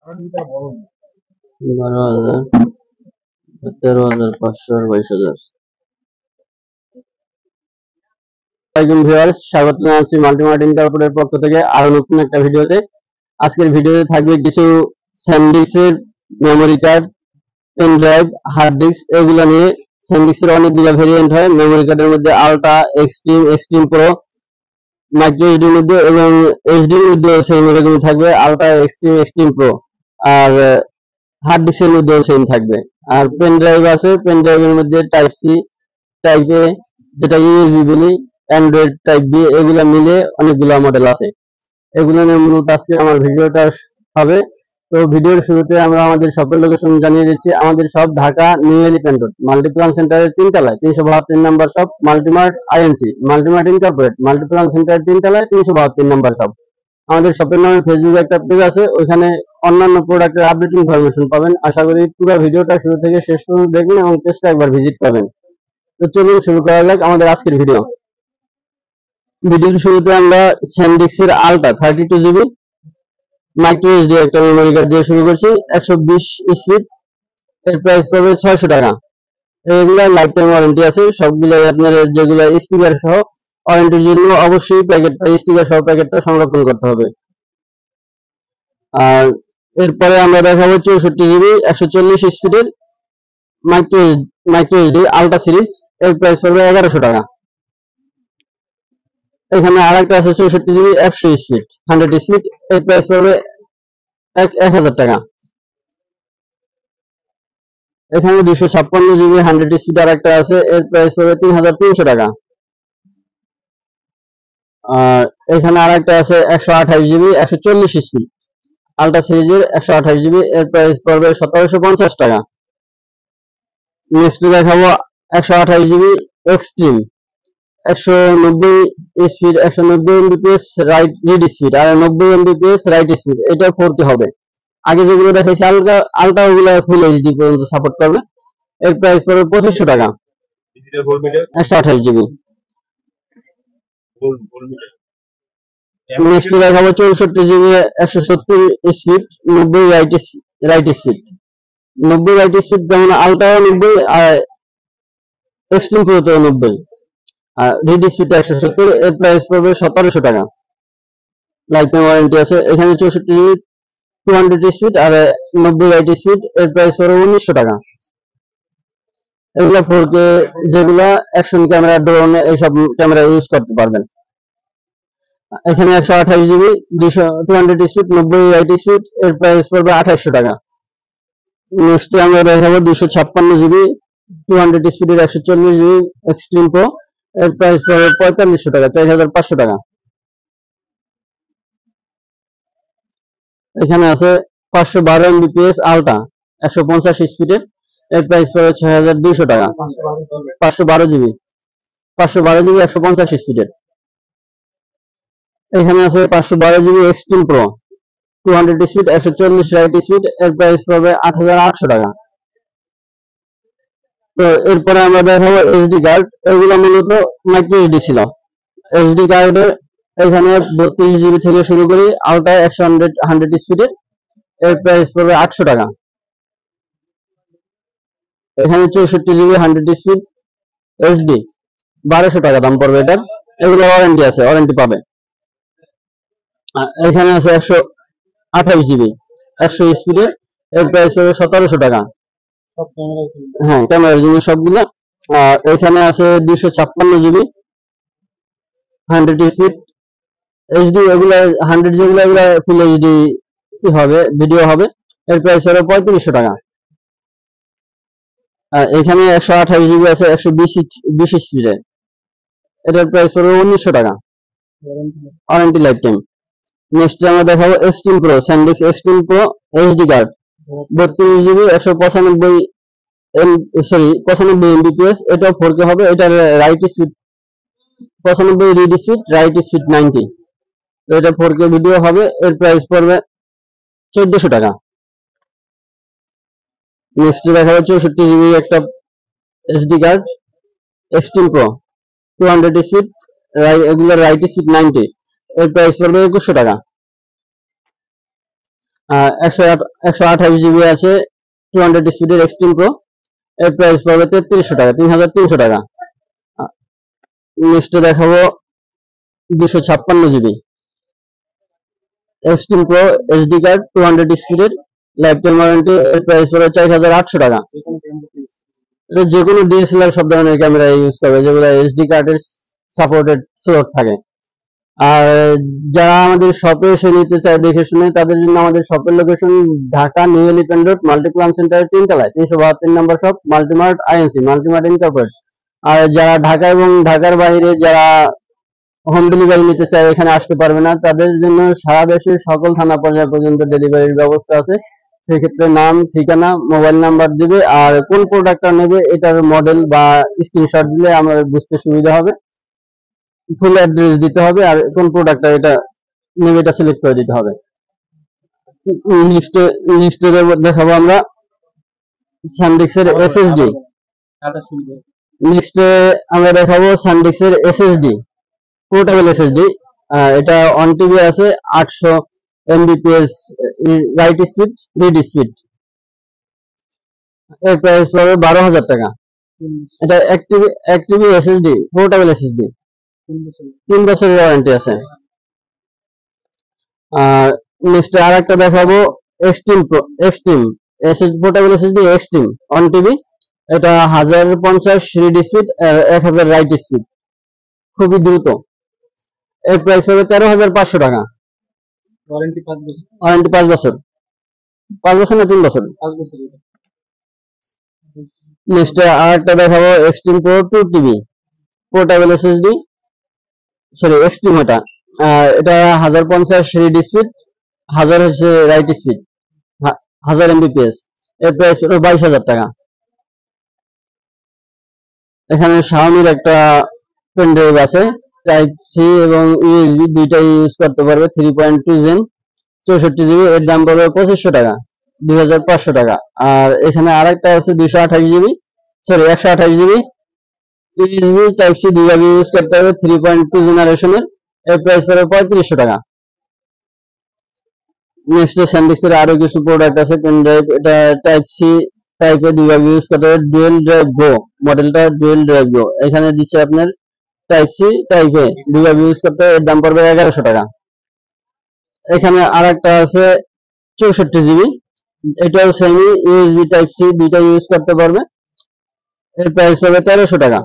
12,000, 13,500 আর 22,000। স্বাগত জানাচ্ছি মাল্টিমার্ট ইন্টারপ্রেটের পক্ষ থেকে আরো নতুন একটা ভিডিওতে। আজকের ভিডিওতে থাকবে কিছু স্যামডিস্কের memory card, pen drive, hard disk, এগুলো নিয়ে। স্যামডিস্কের অনেকগুলো ভেরিয়েন্ট হয় মেমোরি কার্ডের মধ্যে, ultra, extreme, extreme pro, micro এইচডির মধ্যে এবং এইচডির মধ্যে সেম এরকমই থাকবে, আলট্রা, এক্সট্রিম, এক্সট্রিম প্রো। আর হার্ড ডিস্কের মধ্যেও সেম থাকবে। আর পেন ড্রাইভ আছে, পেন ড্রাইভের মধ্যে টাইপ সি, টাইপ এ, যেটা ইউএসবি বলি, অ্যান্ড্রয়েড টাইপ বি, এগুলো মিলে অনেকগুলো মডেল আছে। এগুলো নিয়ে মূলত আজকে আমার ভিডিওটা হবে। তো ভিডিওর শুরুতে আমরা আমাদের শপের লোকেশন জানিয়ে দিচ্ছি। আমাদের shop Dhaka new elephant road, Multiplan সেন্টারের 3 তলায়, 372 number shop, Multimart INC, Multimart incorporate, Multiplan সেন্টারের 3 তলায়, 372 নম্বর শপ। আমাদের শপের নামে ফেসবুকে একটা পেজ আছে, ওইখানে অন্যান্য প্রোডাক্টের আপডেট ইনফরমেশন পাবেন। আশা করি পুরো ভিডিওটা শুরু থেকে শেষ পর্যন্ত দেখবেন এবং পেজটা একবার ভিজিট করবেন। তো চলুন শুরু করা যাক আমাদের আজকের ভিডিও। ভিডিওর শুরুতে আমরা স্যামডিস্কের আলট্রা 32 জিবি মাইক্রো এইচডি একটা মেমোরি কার্ড দিয়ে শুরু করছি, 120 স্পিড। এর প্রাইস পড়বে 600 টাকা। এগুলা লাইফ টাইম ওয়ারেন্টি আছে সবগুলো। আপনার যেগুলো স্টিকার সহ, ওয়ারেন্টির জন্য অবশ্যই প্যাকেটটা, স্টিকার সহ প্যাকেটটা সংরক্ষণ করতে হবে। আর এরপরে আমরা দেখাবো 64 জিবি 140 স্পিডের মাইক্রো এইচডি আলট্রা সিরিজ। এর প্রাইস পড়বে 1100 টাকা। এখানে আরেকটা আছে 64 জিবি 100 স্পিড 100 স্পিড। এর প্রাইস পড়বে 1000 টাকা। এখানে 256 জিবি 100 স্পিড আরেকটা আছে, এর প্রাইস পড়বে 3300 টাকা। আর এখানে আরেকটা আছে 128 জিবি 140 স্পিড আলট্রা সিরিজের 128 জিবি, এর প্রাইস পড়বে 1750 টাকা। নেক্সট দেখাবো 128 GB extreme 190 speed 190 MBPS read speed আর 90 এমবিপিএস রাইট স্পিড। এটা 4K হবে। আগে যেগুলো দেখাইছি আলট্রা, ওগুলো ফুল এইচডি পর্যন্ত সাপোর্ট করবে। এর প্রাইস পড়বে 2500 টাকা। 128 জিবি। নেক্সট দেখাবো 64 GB 170 speed 90 right speed. 90 right speed যেমন আলট্রা 90 আর এক্সট্রিম প্রোতে 90 আর রিড স্পিড 170। এর প্রাইস পড়বে 1700 টাকা। লাইফ টাইম ওয়ারেন্টি আছে। এখানে 64 জিবি 200 স্পিড আর 90 রাইট স্পিড। এর প্রাইস পড়বে 1900 টাকা। এগুলা 4K, যেগুলা অ্যাকশন ক্যামেরা, ড্রোন, এইসব ক্যামেরা ইউজ করতে পারবেন। এখানে 128 জিবি 200 স্পিড 90 রাইট স্পিড। এর প্রাইস পড়বে 2800 টাকা। নেক্সট আমরা দেখাবো 256 জিবি 200 স্পিডের 140 জিবি এক্সট্রিম প্রো। এর প্রাইস পড়বে 4500 টাকা, 4500 টাকা। এখানে আছে 512 এমবিপিএস আলট্রা 150 স্পিডের। এর প্রাইস পড়বে 6200 টাকা। 512 জিবি 150 স্পিডের। এখানে আছে 512 GB extreme pro 200 speed 140 write speed. এর প্রাইস পড়বে 8800 টাকা। তো এরপরে আমরা দেখাবো এইচডি কার্ড। এগুলো মূলত মাইক্রো এইচডি ছিল। এইচডি কার্ডের এখানে 32 জিবি থেকে শুরু করি, আলট্রা 100 স্পিডের। এর প্রাইস পড়বে 800 টাকা। এখানে 64 জিবি 100 স্পিড এইচডি 1200 টাকা দাম পড়বে এটার। এগুলো ওয়ারেন্টি আছে, ওয়ারেন্টি পাবে। এখানে আছে 128 জিবি 100 স্পিডের। এর প্রাইস পড়বে 1700 টাকা। হ্যাঁ, ক্যামেরার জিনিস সবগুলো। আর এখানে আছে 256 জিবি 100 স্পিড এইচডি। এগুলো 100 যেগুলো, এগুলো ফুল এইচডি হবে, ভিডিও হবে। এর প্রাইস হলো 3500 টাকা। এখানে 128 জিবি আছে 120 স্পিডের। এটার প্রাইস পড়বে 1900 টাকা, ওয়ারেন্টি লাইফ টাইম। নেক্সট আমরা দেখাবো extreme pro, SanDisk extreme pro HD card 32 GB 195 MBPS. এটা 4K হবে। এটার write speed 95, read speed write speed 90। এটা 4K ভিডিও হবে। এর প্রাইস পড়বে 1400 টাকা। নেক্সট দেখাবো 64 জিবি একটা SD card extreme pro 200 speed, এগুলো রাইট স্পিড 90। এর প্রাইস পড়বে 2100 টাকা। 128 জিবি আছে 200 স্পিডের এক্সট্রিম প্রো। এর প্রাইস পড়বে 3300 টাকা, 3300 টাকা। নেক্সট দেখাবো 256 GB extreme pro HD card 200 স্পিডের, লাইফ টাইম ওয়ারেন্টি। এর প্রাইস পড়বে 4800 টাকা। এটা যে কোনো ডিএসএলআর সব ধরনের ক্যামেরা ইউজ করবে যেগুলো এইচডি কার্ডের সাপোর্টেড স্লট থাকে। আর যারা আমাদের শপে এসে নিতে চায় দেখে শুনে, তাদের জন্য আমাদের শপের location Dhaka new elephant road Multiplan সেন্টারের 3 তলায় 372 number shop, Multimart INC, Multimart incorporate. আর যারা ঢাকা এবং ঢাকার বাইরে যারা হোম ডেলিভারি নিতে চায়, এখানে আসতে পারবে না, তাদের জন্য সারা দেশের সকল থানা পর্যায় পর্যন্ত ডেলিভারির ব্যবস্থা আছে। সেক্ষেত্রে নাম, ঠিকানা, মোবাইল নাম্বার দিবে, আর কোন প্রোডাক্টটা নেবে এটার মডেল বা স্ক্রিনশট দিলে আমাদের বুঝতে সুবিধা হবে। ফুল অ্যাড্রেস দিতে হবে, আর কোন প্রোডাক্টটা এটা নেবে এটা সিলেক্ট করে দিতে হবে। লিস্টে দেখাবো আমরা স্যামডিক্সের এসএসডি। নেক্সটে আমরা দেখাবো স্যামডিক্সের এসএসডি, পোর্টেবল এসএসডি। এটা 1 টিবি আছে, 800 Mbps write speed, read speed. এর প্রাইস পড়বে 12000 টাকা। এটা 1 টিবি এসএসডি, পোর্টেবল এসএসডি, 3 বছরের ওয়ারেন্টি আছে। নেক্সট আর একটা দেখাবো extreme pro, extreme SSD, portable SSD extreme 1 TB. এটা 1050 রিড স্পিড, 1000 রাইট স্পিড, খুবই দ্রুত। এর প্রাইস হবে 13500 টাকা। ওয়ারেন্টি 5 বছর। ওয়ারেন্টি 5 বছর, 5 বছর না 3 বছর? 5 বছর। নেক্সট আর একটা দেখাবো extreme pro 2 TB portable SSD, sorry extreme এটা 1050 রিড স্পিড, 1000 হচ্ছে রাইট স্পিড, 1000 এমবিপিএস। এর প্রাইস হলো 22000 টাকা। এখানে শাওমির একটা পেন ড্রাইভ আছে, টাইপ সি এবং ইউএসবি দুইটাই ইউজ করতে পারবে, 3.2 জেন, 64 জিবি। এর দাম পড়বে 2500 টাকা, 2500 টাকা। আর এখানে আরেকটা আছে 228 GB, sorry 128 GB USB type C, দুইভাবে ইউজ করতে হবে, 3.2 জেনারেশনের। এর প্রাইস পড়বে 3500 টাকা। নেক্সট স্যামডিক্সের আরো কিছু প্রোডাক্ট আছে পেন ড্রাইভ। এটা টাইপ সি টাইপে দুইভাবে ইউজ করতে হবে, ডুয়েল ড্রাইভ গো মডেলটা, ডুয়েল ড্রাইভ গো। এখানে দিচ্ছে আপনার টাইপ সি টাইপে দুইভাবে ইউজ করতে হবে, এর দাম পড়বে 1100 টাকা। এখানে আরেকটা আছে 64 জিবি, এটাও সেমি ইউএসবি টাইপ সি দুইটা ইউজ করতে পারবে, এর প্রাইস পড়বে 1300 টাকা।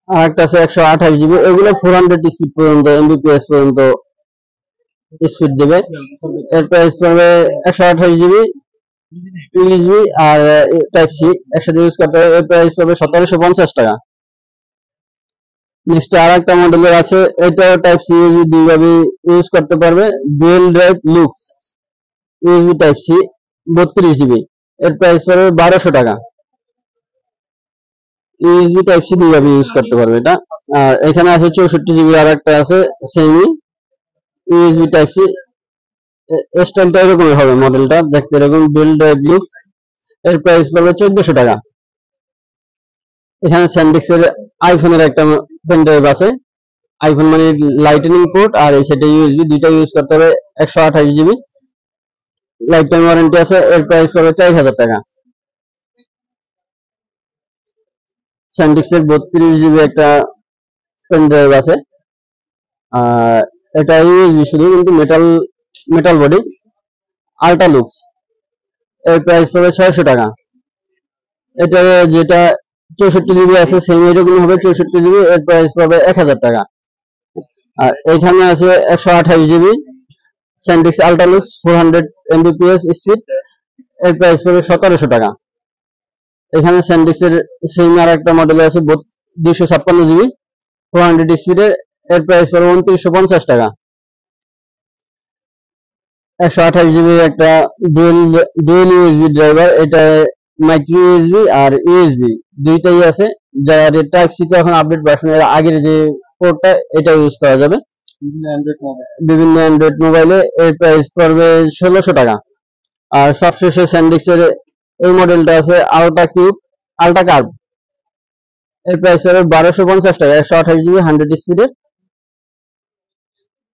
আর একটা আছে 128 জিবি, এগুলো 400 স্পিড পর্যন্ত, এমবিপিএস পর্যন্ত স্পিড দেবে। এর প্রাইস পড়বে 128 জিবি ইউএসবি আর টাইপ সি একসাথে ইউজ করতে হবে, এর প্রাইস পড়বে 1750 টাকা। নেক্সট আর একটা মডেলের আছে, এটাও টাইপ সি ইউএসবি দুইভাবে ইউজ করতে পারবে, dual drive Luxe USB type C 32 GB. এর প্রাইস পড়বে 1200 টাকা। ইউএসবি টাইপ সি দুইভাবে ইউজ করতে পারবে এটা। আর এখানে আছে 64 জিবি, আর একটা আছে সেমি ইউএসবি টাইপ সি, স্টাইলটা এরকমই হবে, মডেলটা দেখতে এরকম, ডুয়েল ড্রাইভ লুক্স। এর প্রাইস পড়বে 1400 টাকা। এখানে স্যামডিক্সের আইফোনের একটা পেন ড্রাইভ আছে, আইফোন মানে লাইটনিং পোর্ট, আর এই সেটা ইউএসবি দুইটা ইউজ করতে হবে, 128 জিবি, লাইফ টাইম ওয়ারেন্টি আছে। এর প্রাইস পড়বে 4000 টাকা। স্যামডিক্সের 32 জিবি একটা পেন ড্রাইভ আছে, এটা ইউএসবি শুধু, কিন্তু মেটাল বডি, আল্ট্রা লুক্স। এর প্রাইস পড়বে 600 টাকা। এটা যেটা 64 জিবি আছে সেম এরকম হবে, 64 জিবি, এর প্রাইস পড়বে 1000 টাকা। আর এখানে আছে 128 GB স্যামডিক্স ultra looks 400 Mbps speed, এর প্রাইস পড়বে 1700 টাকা। এখানে স্যামডিক্সের সেম আর একটা মডেল আছে 256 জিবি 400 স্পিডের, এর প্রাইস পড়বে 2950 টাকা। 128 জিবি একটা ডুয়েল ইউএসবি ড্রাইভার, এটা মাইক্রো ইউএসবি আর ইউএসবি দুইটাই আছে, যার টাইপ সি এখন আপডেট ভার্সন, এর আগের যে পোর্টটা এটা ইউজ করা যাবে বিভিন্ন অ্যান্ড্রয়েড মোবাইলে। এর প্রাইস পড়বে 1600 টাকা। আর সবশেষে স্যামডিক্সের এই মডেলটা আছে আলট্রা কিউব, আলট্রা কার্ভ, এর প্রাইস পড়বে 1250 টাকা, 128 জিবি 100 স্পিডের।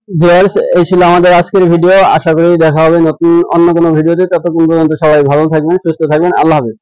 ভিউয়ার্স, এই ছিল আমাদের আজকের ভিডিও। আশা করি দেখা হবে নতুন অন্য কোনো ভিডিওতে। ততক্ষণ পর্যন্ত সবাই ভালো থাকবেন, সুস্থ থাকবেন। আল্লাহ হাফেজ।